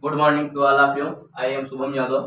Good morning to all of you. I am Shubham Yadav.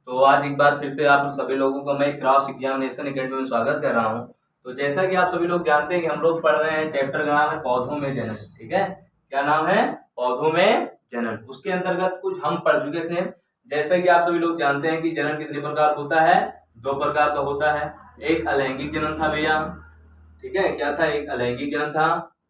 तो आज एक बार फिर से आप सभी लोगों का मैं क्रॉस एग्जामिनेशन एकेडमी में स्वागत कर रहा हूं। तो जैसा कि आप सभी लोग जानते हैं कि हम लोग पढ़ रहे हैं, चैप्टर का नाम है पौधों में जनन। ठीक है, क्या नाम है? पौधों में जनन। उसके अंतर्गत कुछ हम पढ़ चुके थे। जैसा कि आप सभी लोग जानते हैं कि जनन कितने प्रकार होता है? दो प्रकार का होता है। एक अलैंगिक जनन था भैया, ठीक है, क्या था? एक अलैंगिक जनन था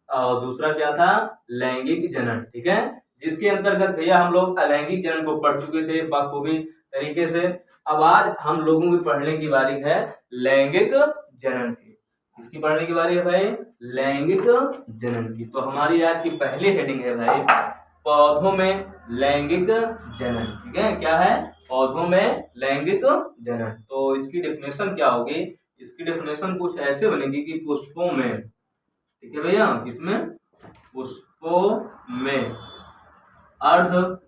और दूसरा क्या था? लैंगिक जनन। ठीक है, जिसके अंतर्गत भैया हम लोग अलैंगिक जनन को पढ़ चुके थे बखूबी तरीके से। अब आज हम लोगों की पढ़ने की बारी है लैंगिक जनन की। किसकी पढ़ने की बारी है भाई? लैंगिक जनन की। तो हमारी आज की पहली हेडिंग है भाई पौधों में लैंगिक जनन। ठीक है, क्या है? पौधों में लैंगिक जनन। तो इसकी डेफिनेशन क्या होगी? इसकी डेफिनेशन कुछ ऐसे बनेगी कि पुष्पों में, ठीक है भैया, किसमें? पुष्पों में अर्धसूत्री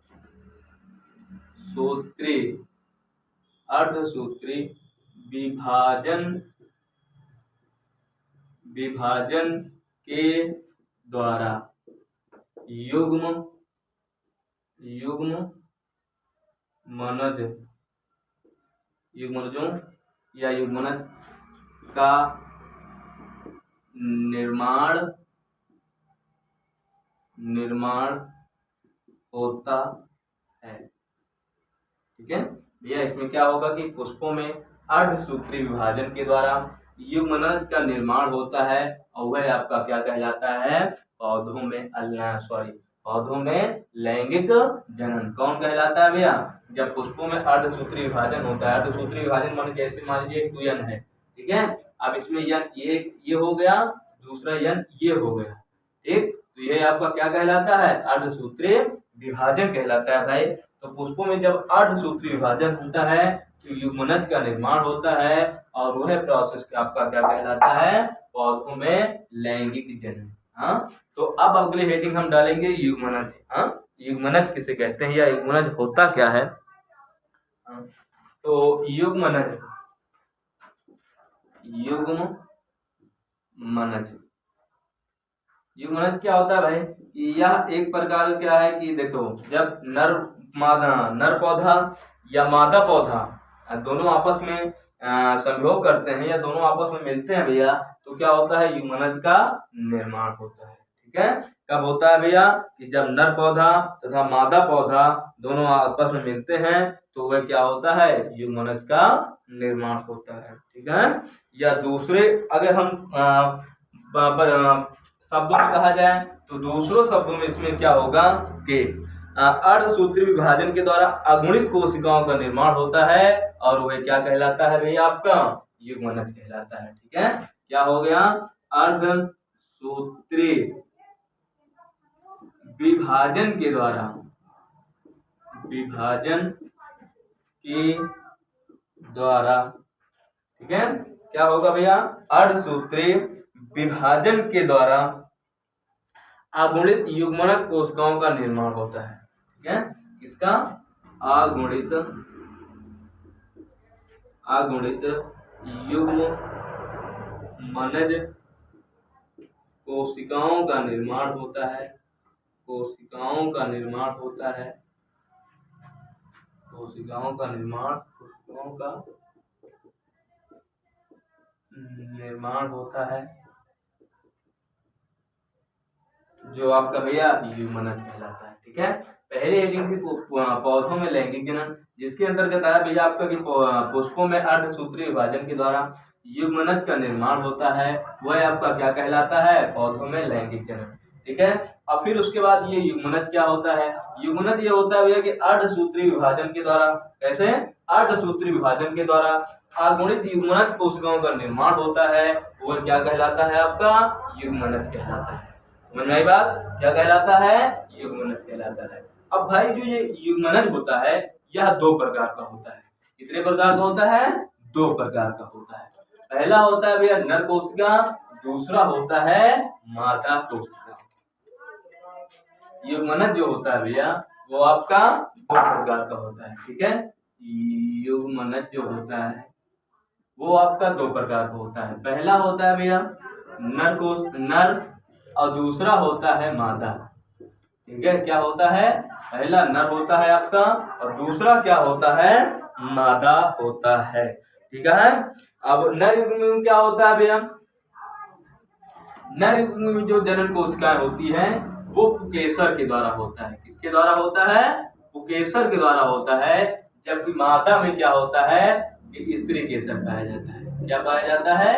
अर्धसूत्री विभाजन विभाजन के द्वारा युग्म युग्म मनज युग्मनजों या युग्मनज का निर्माण होता है। ठीक है भैया, इसमें क्या होगा कि पुष्पों में अर्धसूत्री विभाजन के द्वारा युग्मनज का निर्माण होता है और वह आपका क्या कहलाता है? पौधों में लैंगिक जनन कौन कहलाता है भैया? जब पुष्पों में अर्धसूत्री विभाजन होता है। अर्धसूत्री विभाजन मान जैसे मान लीजिए एक यन है, ठीक है, अब इसमें यन ये हो गया, दूसरा यन ये हो गया, ठीक, तो ये आपका क्या कहलाता है? अर्धसूत्री विभाजन कहलाता है भाई। तो पुष्पों में जब अर्धसूत्री विभाजन होता है तो युग्मनज का निर्माण होता है और वह प्रोसेस आपका क्या कहलाता है? पौधों में लैंगिक जनन। हाँ, तो अब अगले हेडिंग हम डालेंगे युग्मनज। हाँ, युग्मनज किसे कहते हैं या युग्मनज होता क्या है? हाँ, तो युग्मनज युग्मनज क्या होता है भाई? कि यह एक प्रकार क्या है कि देखो, जब नर पौधा या मादा पौधा दोनों आपस में संभोग करते हैं या दोनों आपस में मिलते हैं भैया, तो क्या होता है? युग्मनज का निर्माण होता है। ठीक है, कब होता है भैया? कि जब नर पौधा तथा मादा पौधा दोनों आपस में मिलते हैं तो वह क्या होता है? युग्मनज का निर्माण होता है। ठीक है, या दूसरे अगर हम शब्दों में कहा जाए तो दूसरों शब्दों में इसमें क्या होगा कि अर्धसूत्री विभाजन के द्वारा अगुणित कोशिकाओं का निर्माण होता है और वह क्या कहलाता है भैया? आपका युग्मनज कहलाता है। ठीक है, क्या हो गया? अर्धसूत्री विभाजन के द्वारा ठीक है, क्या होगा भैया? अर्धसूत्री विभाजन के द्वारा अगुणित युग्मनज कोशिकाओं का निर्माण होता है। ठीक है, इसका अगुणित युग्मनज कोशिकाओं का निर्माण होता है। कोशिकाओं का निर्माण होता है जो आपका भैया युग्मनज कहलाता है। ठीक है, पहली हेडिंग थी पौधों में लैंगिक जनन, जिसके अंतर्गत आया भैया आपका कि पुष्पों में अर्धसूत्री विभाजन के द्वारा युग्मनज का निर्माण होता है, वह आपका क्या कहलाता है? पौधों में लैंगिक जनन। ठीक है, अब फिर उसके बाद ये युग्मनज क्या होता है? युग्मनज ये होता है भैया कि अर्धसूत्री विभाजन के द्वारा, कैसे? अर्धसूत्री विभाजन के द्वारा अगुणित युग्मनज कोशिकाओं का निर्माण होता है, वह क्या कहलाता है? आपका युग्मनज कहलाता है। समझ में आई बात? क्या कहलाता है? युग्मनज कहलाता है। अब भाई जो ये युग्मनज होता है यह दो प्रकार का होता है। कितने प्रकार का होता है? दो प्रकार का होता है। पहला होता है भैया नर कोशिका, दूसरा होता है मादा कोशिका। युग्मनज जो होता है भैया वो आपका दो प्रकार का होता है। ठीक है, युग्मनज जो होता है वो आपका दो प्रकार का होता है। पहला होता है भैया नर और दूसरा होता है मादा। ठीक है, क्या होता है, पहला नर होता है आपका और दूसरा क्या होता है, मादा होता है। ठीक है, अब नर युग्म में क्या होता है भैया, नर युग्म में जो जनन कोशिकाएं होती हैं वो पुकेसर के द्वारा होता है। किसके द्वारा होता है, पुकेसर के द्वारा होता है। जबकि मादा में क्या होता है कि स्त्री केसर पाया जाता है। क्या पाया जाता है,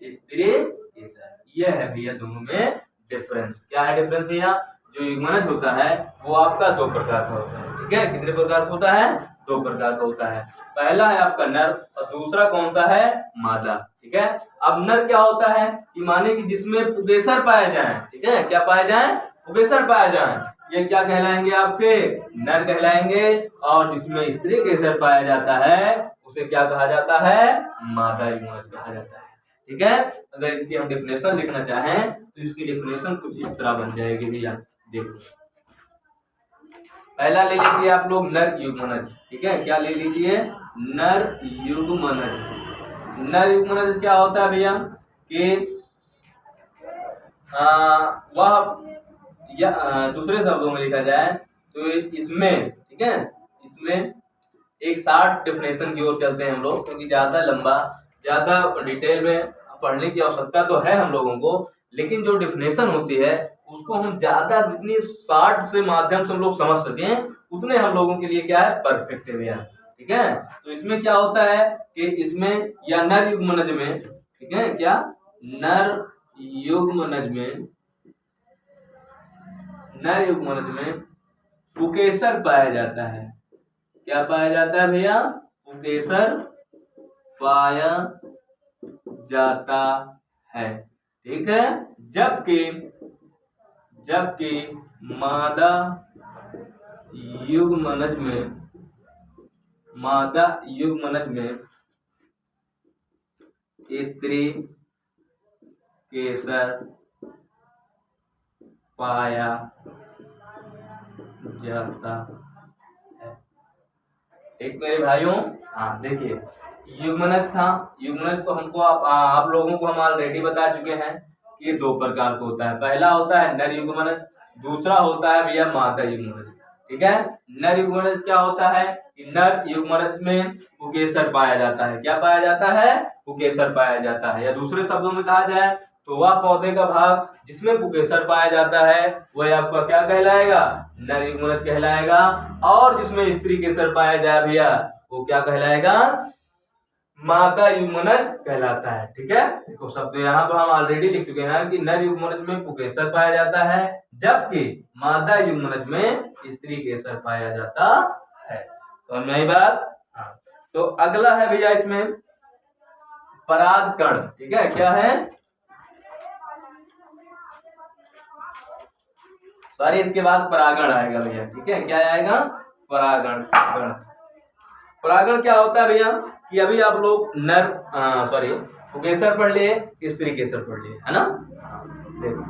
स्त्री केसर। यह है भैया दोनों में डिफरेंस। क्या है डिफरेंस भैया, जो युग्मनज होता है वो आपका दो प्रकार का होता है। ठीक है, कितने प्रकार का होता है, दो प्रकार का होता है। पहला है आपका नर और दूसरा कौन सा है, मादा। ठीक है, अब नर क्या होता है कि माने कि जिसमें पुकेसर पाए जाए। ठीक है, क्या पाए जाए, पुकेसर पाए जाए, ये क्या कहलाएंगे आपके, नर कहलाएंगे। और जिसमें स्त्री केसर पाया जाता है उसे क्या कहा जाता है, मादा युग्मनज कहा जाता है। ठीक है, अगर इसकी हम डिफिनेशन लिखना चाहें तो इसकी डिफिनेशन कुछ इस तरह बन जाएगी भैया, देखो। पहला ले लीजिए आप लोग नर युग्मनज। ठीक है, क्या ले लीजिए, नर युग्मनज। नर युग्मनज क्या होता है भैया कि वह या दूसरे शब्दों में लिखा जाए तो इसमें, ठीक है, इसमें एक शार्ट डेफिनेशन की ओर चलते हैं हम लोग, क्योंकि ज्यादा लंबा, ज्यादा डिटेल में पढ़ने की आवश्यकता तो है हम लोगों को, लेकिन जो डेफिनेशन होती है उसको हम ज्यादा जितनी शार्ट से माध्यम से हम लोग समझ सकें उतने हम लोगों के लिए क्या है, परफेक्ट है भैया। ठीक है, तो इसमें क्या होता है कि इसमें या नर युग्मनज में, ठीक है, क्या नर युग्मनज में, नर युग्मनज में पुकेसर पाया जाता है। क्या पाया जाता है भैया, पुकेसर पाया जाता है। ठीक है, जबकि जबकि मादा युग्मनज में, मादा युग्मनज में स्त्री केसर पाया जाता है। एक मेरे भाइयों, हाँ देखिए, युग्मनज था, युग्मनज तो हमको आप लोगों को हम ऑलरेडी बता चुके हैं कि ये दो प्रकार का होता है। पहला होता है नर युग्मनज, दूसरा होता है भैया मादा युग्मनज। ठीक है, नर युग्मनज क्या होता है कि नर युग्मनज में पुकेसर पाया जाता है। क्या पाया जाता है, पुकेसर पाया जाता है। या दूसरे शब्दों में कहा जाए तो वह पौधे का भाग जिसमें पुकेसर पाया जाता है वह आपका क्या कहलाएगा, नर युग्मनज कहलाएगा। और जिसमें स्त्री केसर पाया जाए भैया वो क्या कहलाएगा, मादा युग्मनज कहलाता है। ठीक है, देखो शब्द यहाँ पर हम ऑलरेडी लिख चुके हैं कि नर युग्मनज में पुकेसर पाया जाता है, जबकि मादा युग्मनज में स्त्री केसर पाया जाता है। समझ में आई बात, हाँ। तो अगला है भैया इसमें परागकण। ठीक है, क्या है, सॉरी इसके बाद परागण आएगा भैया। ठीक है, क्या आएगा, परागण। परागण क्या होता है भैया कि अभी आप लोग नर सॉरी पुकेसर पढ़ लिए, स्त्री केसर पढ़ लिए, है ना। देखो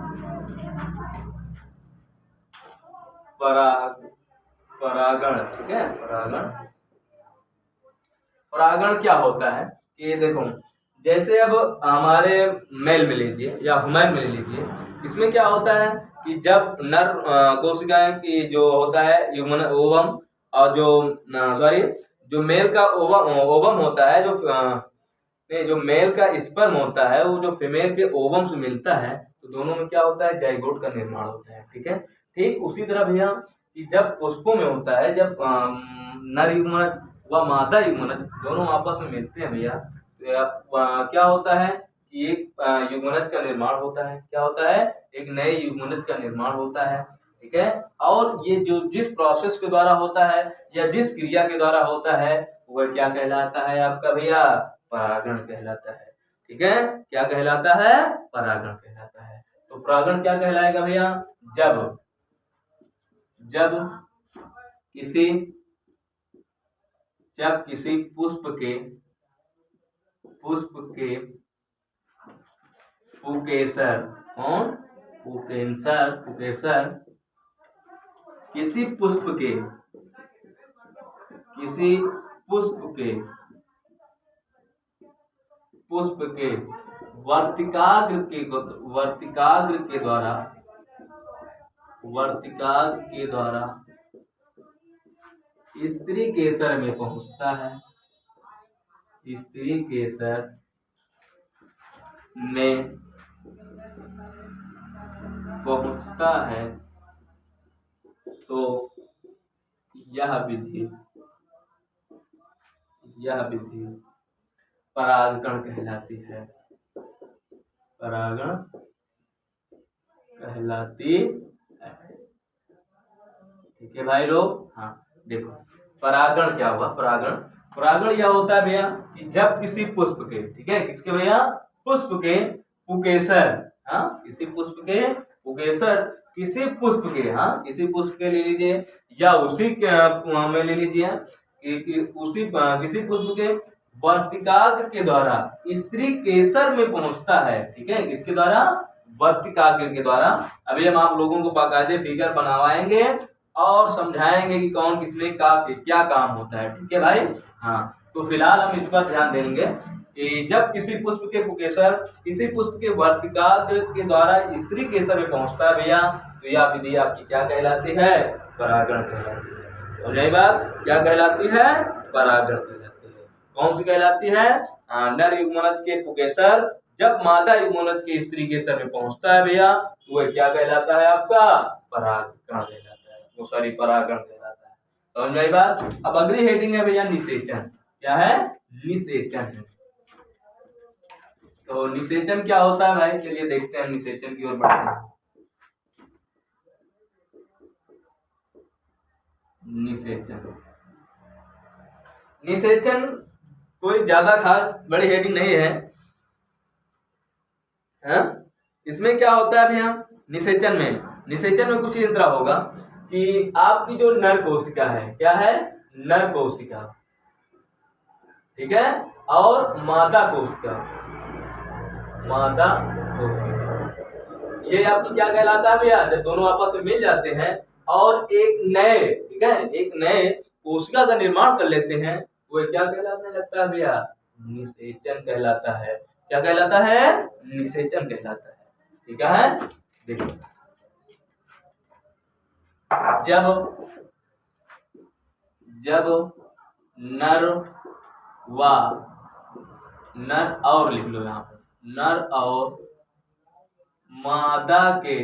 परागण, ठीक है, परागण। परागण क्या होता है कि देखो, जैसे अब हमारे मेल में लीजिए या फीमेल में लीजिए, इसमें क्या होता है कि जब नर कोशिकाएं की जो होता है युग्मन ओवम, और जो सॉरी जो मेल का ओवम होता है, जो मेल का स्पर्म होता है वो जो फीमेल के ओवम से मिलता है तो दोनों में क्या होता है, जाइगोट का निर्माण होता है। ठीक है, ठीक उसी तरह भैया कि जब पुष्पों में होता है, जब नर युग्मनज व मादा युग्मनज दोनों आपस में मिलते हैं भैया, तो क्या होता है कि एक युग्मनज का निर्माण होता है। क्या होता है, एक नए युग्मनज का निर्माण होता है। ठीक है, और ये जो जिस प्रोसेस के द्वारा होता है या जिस क्रिया के द्वारा होता है वह क्या कहलाता है आपका भैया, परागण कहलाता है। ठीक है, क्या कहलाता है, परागण कहलाता है। तो परागण क्या कहलाएगा भैया, जब जब किसी पुष्प के पुकेसर, कौन, पुकेसर किसी पुष्प के वर्तिकाग्र के द्वारा वर्तिकाग्र के द्वारा स्त्री केसर में पहुंचता है, स्त्री केसर में पहुंचता है, तो यह विधि परागण कहलाती है, परागण कहलाती है। ठीक है भाई लोग। हाँ देखो परागण क्या हुआ, परागण यह होता है भैया कि जब किसी पुष्प के, ठीक है किसके भैया, पुष्प के पुकेसर, हाँ किसी पुष्प के पुकेसर, किसी पुष्प के, हाँ किसी पुष्प के ले लीजिए या उसी के में ले लीजिए कि उसी किसी पुष्प के वर्तिकाग्र के द्वारा स्त्री केसर में पहुंचता है। ठीक है किसके द्वारा, वर्तिकाग्र के द्वारा। अभी हम आप लोगों को बाकायदे फिगर बनवाएंगे और समझाएंगे कि कौन किसमें क्या काम होता है। ठीक है भाई। हाँ तो फिलहाल हम इस पर ध्यान देंगे कि जब किसी पुष्प के पुकेसर किसी पुष्प के वर्तिकाग्र के द्वारा स्त्री केसर में पहुंचता है भैया, तो यह विधि आपकी क्या कहलाती है, परागण कहलाती है। और यही बात क्या कहलाती है, परागण कहलाती है। कौन सी कहलाती है, नर युग्मनज के पुकेसर जब मादा युग्मनज के स्त्री केसर में पहुंचता है भैया, तो वह क्या कहलाता है, आपका परागण कहलाता है, वो सॉरी परागण कहलाता है। समझ में आई बात। अब अगली हेडिंग है भैया निषेचन। क्या है, निषेचन है। तो निषेचन क्या होता है भाई, चलिए देखते हैं, निषेचन की ओर बढ़ते हैं। निषेचन कोई ज्यादा खास बड़ी हेडिंग नहीं है, इसमें क्या होता है भैया, निषेचन में कुछ इस तरह होगा कि आपकी जो नर कोशिका है, क्या है, नर कोशिका, ठीक है, और मादा कोशिका, ये आपकी क्या कहलाता है भैया, जब दोनों आपस में मिल जाते हैं और एक नए, ठीक है, एक नए कोशिका का निर्माण कर लेते हैं, वो क्या कहलाने लगता है भैया, निषेचन कहलाता है। क्या कहलाता है, निषेचन कहलाता है। ठीक है, देखो जब नर और लिख लो यहाँ पर, नर और मादा के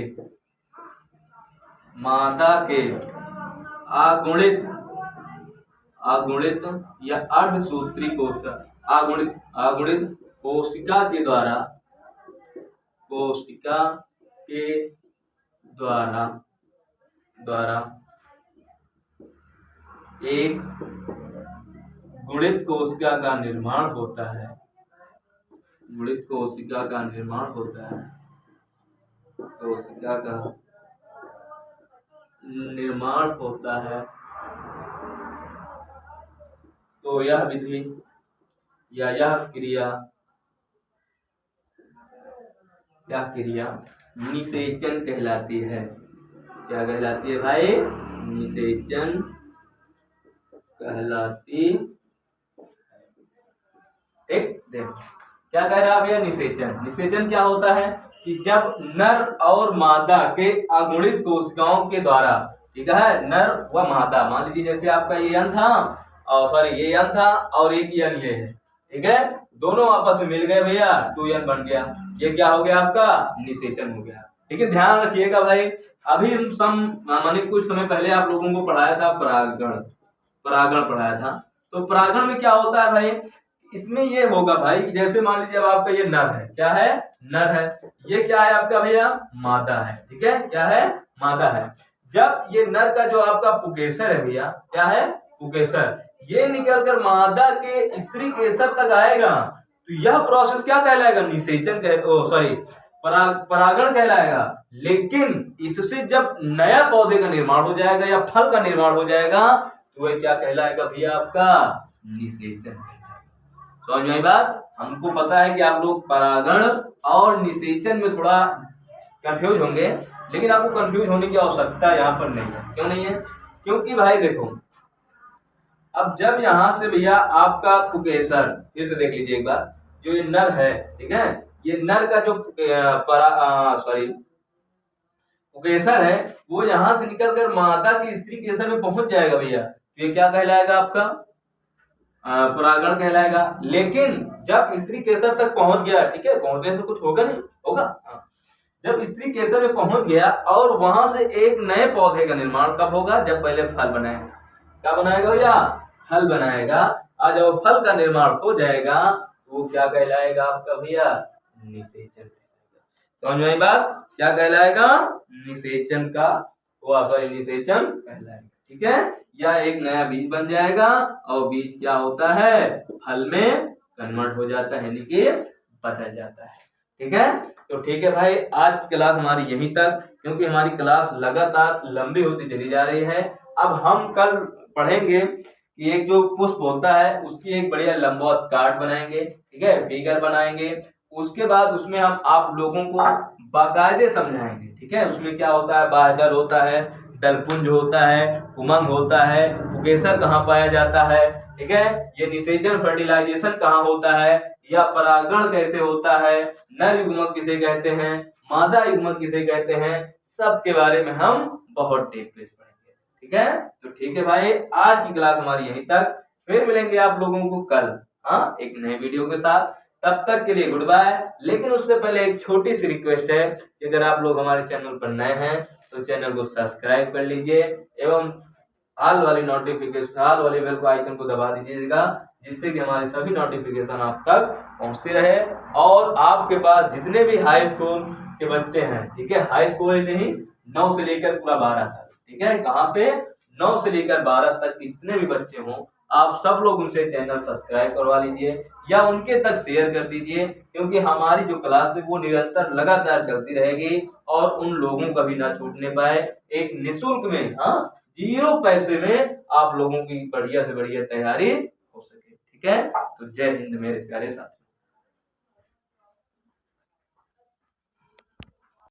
आगुणित या अर्धसूत्री कोशिका, आगुणित कोशिका के द्वारा एक गुणित कोशिका का निर्माण होता है, कोशिका का निर्माण होता है, तो यह विधि या यह क्रिया निषेचन कहलाती है। क्या कहलाती है भाई, निषेचन कहलाती। एक देखो क्या कह रहा है भैया, निषेचन क्या होता है कि जब नर और मादा के अगुणित कोशिकाओं के द्वारा, ठीक है, नर व मादा, मान लीजिए जैसे आपका ये यन था और सॉरी ये यन था और एक यन ये है, ठीक है, दोनों आपस में मिल गए भैया, 2 यन बन गया, ये क्या हो गया, आपका निषेचन हो गया। ठीक है, ध्यान रखिएगा भाई। अभी हम माने कुछ समय पहले आप लोगों को पढ़ाया था परागण पढ़ाया था। तो परागण में क्या होता है भाई, इसमें ये होगा भाई, जैसे मान लीजिए अब आपका ये नर है, क्या है, नर है, ये क्या है आपका भैया, मादा है, ठीक है, क्या है, मादा है। जब ये नर का जो आपका पुकेसर है भैया, क्या है, पुकेसर, ये निकलकर मादा के स्त्री केसर तक आएगा, तो यह प्रोसेस क्या कहलाएगा, निषेचन परागण कहलाएगा। लेकिन इससे जब नया पौधे का निर्माण हो जाएगा या फल का निर्माण हो जाएगा, तो वह क्या कहलाएगा भैया, आपका निषेचन। समझ में आई बात। हमको पता है कि आप लोग परागण और निषेचन में थोड़ा कंफ्यूज होंगे, लेकिन आपको कंफ्यूज होने की आवश्यकता यहाँ पर नहीं है। क्यों नहीं है, क्योंकि भाई देखो, अब जब यहाँ से भैया आपका पुकेसर, फिर से देख लीजिए एक बार, जो ये नर है, ठीक है, ये नर का जो पुकेसर है वो यहाँ से निकल कर मादा की स्त्री केसर में पहुंच जाएगा भैया, तो ये क्या कहलाएगा आपका परागण कहलाएगा। लेकिन जब स्त्री केसर तक पहुंच गया, ठीक है, पहुंचने से कुछ होगा नहीं, होगा हाँ। जब स्त्री केसर में पहुंच गया और वहां से एक नए पौधे का निर्माण कब होगा, जब पहले फल बनाएगा। क्या बनाएगा भैया, फल बनाएगा। और जब फल का निर्माण हो जाएगा तो वो क्या कहलाएगा आपका भैया, निषेचन। समझ में आई बात, क्या कहलाएगा, निषेचन का सॉरी निषेचन कहलाएगा, ठीक है। या एक नया बीज बन जाएगा और बीज क्या होता है, फल में कन्वर्ट हो जाता है, यानी कि बदल जाता है, ठीक है। तो ठीक है भाई, आज की क्लास हमारी यहीं तक, क्योंकि हमारी क्लास लगातार लंबी होती चली जा रही है। अब हम कल पढ़ेंगे कि एक जो पुष्प होता है उसकी एक बढ़िया लंबवत कार्ड बनाएंगे, ठीक है, फिगर बनाएंगे। उसके बाद उसमें हम आप लोगों को बाकायदे समझाएंगे, ठीक है। उसमें क्या होता है, बाह्यदल होता है, दलपुंज होता है, उमंग होता है, पुकेसर कहाँ पाया जाता है, ठीक है, ये निषेचन फर्टिलाइजेशन कहाँ होता है, या परागण कैसे होता है, नर युग्मक किसे कहते हैं, मादा युग्मक किसे कहते हैं, सब के बारे में हम बहुत डीप पढ़ेंगे, ठीक है। तो ठीक है भाई, आज की क्लास हमारी यहीं तक, फिर मिलेंगे आप लोगों को कल हाँ एक नए वीडियो के साथ। तब तक के लिए गुड बाय। लेकिन उससे पहले एक छोटी सी रिक्वेस्ट है कि अगर आप लोग हमारे चैनल पर नए हैं तो चैनल को सब्सक्राइब कर लीजिए एवं ऑल वाली बेल को आइकन को दबा दीजिएगा, जिससे कि हमारे सभी नोटिफिकेशन आप तक पहुंचती रहे। और आपके पास जितने भी हाई स्कूल के बच्चे हैं, ठीक है, हाई स्कूल ही नहीं, 9 से लेकर पूरा 12 तक, ठीक है, कहाँ से 9 से लेकर 12 तक के जितने भी बच्चे हों, आप सब लोग उनसे चैनल सब्सक्राइब करवा लीजिए या उनके तक शेयर कर दीजिए, क्योंकि हमारी जो क्लास है वो निरंतर लगातार चलती रहेगी और उन लोगों का भी ना छूटने पाए। एक निःशुल्क में हाँ 0 पैसे में आप लोगों की बढ़िया से बढ़िया तैयारी हो सके, ठीक है। तो जय हिंद मेरे प्यारे साथी।